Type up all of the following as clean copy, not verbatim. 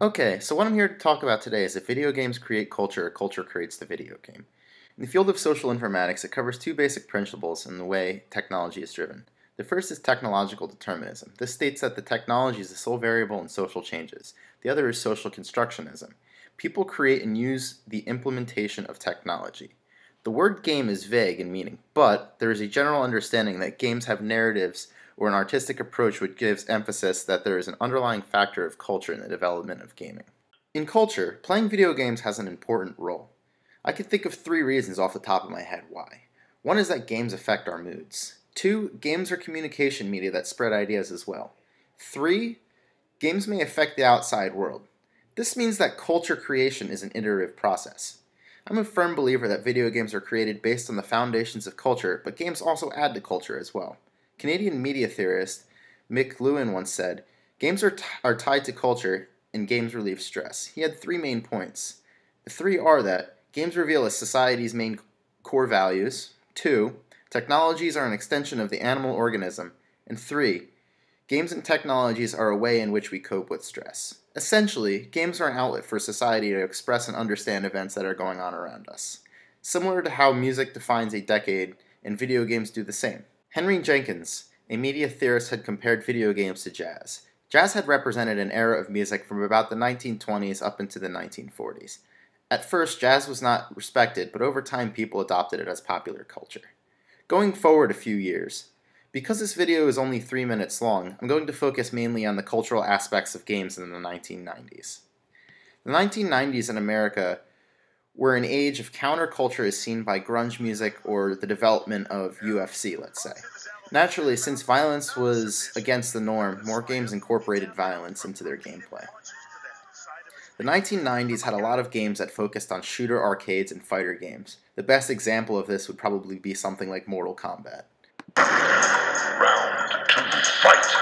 Okay, so what I'm here to talk about today is if video games create culture or culture creates the video game. In the field of social informatics, it covers two basic principles in the way technology is driven. The first is technological determinism. This states that the technology is the sole variable in social changes. The other is social constructionism. People create and use the implementation of technology. The word game is vague in meaning, but there is a general understanding that games have narratives or an artistic approach which gives emphasis that there is an underlying factor of culture in the development of gaming. In culture, playing video games has an important role. I can think of three reasons off the top of my head why. One is that games affect our moods. Two, games are communication media that spread ideas as well. Three, games may affect the outside world. This means that culture creation is an iterative process. I'm a firm believer that video games are created based on the foundations of culture, but games also add to culture as well. Canadian media theorist Mick Lewin once said, "Games are tied to culture, and games relieve stress." He had three main points. The three are that games reveal a society's main core values. Two, technologies are an extension of the animal organism. And three, games and technologies are a way in which we cope with stress. Essentially, games are an outlet for society to express and understand events that are going on around us. Similar to how music defines a decade, and video games do the same. Henry Jenkins, a media theorist, had compared video games to jazz. Jazz had represented an era of music from about the 1920s up into the 1940s. At first, jazz was not respected, but over time people adopted it as popular culture. Going forward a few years, because this video is only 3 minutes long, I'm going to focus mainly on the cultural aspects of games in the 1990s. The 1990s in America were an age of counterculture as seen by grunge music or the development of UFC, let's say. Naturally, since violence was against the norm, more games incorporated violence into their gameplay. The 1990s had a lot of games that focused on shooter arcades and fighter games. The best example of this would probably be something like Mortal Kombat. Round two, fight!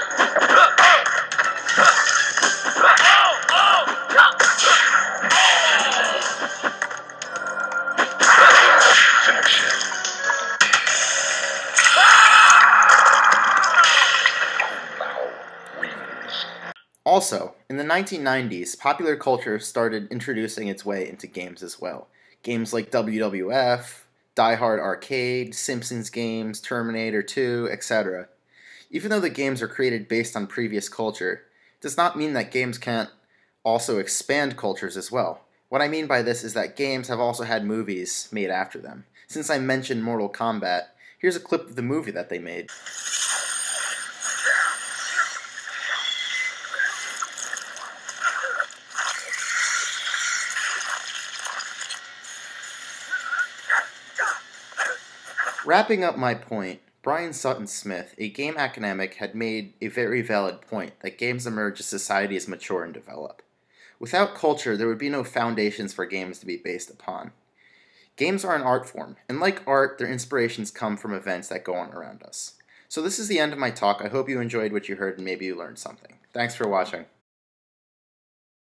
Also, in the 1990s, popular culture started introducing its way into games as well. Games like WWF, Die Hard Arcade, Simpsons games, Terminator 2, etc. Even though the games are created based on previous culture, it does not mean that games can't also expand cultures as well. What I mean by this is that games have also had movies made after them. Since I mentioned Mortal Kombat, here's a clip of the movie that they made. Wrapping up my point, Brian Sutton Smith, a game academic, had made a very valid point that games emerge as societies mature and develop. Without culture, there would be no foundations for games to be based upon. Games are an art form, and like art, their inspirations come from events that go on around us. So this is the end of my talk. I hope you enjoyed what you heard and maybe you learned something. Thanks for watching.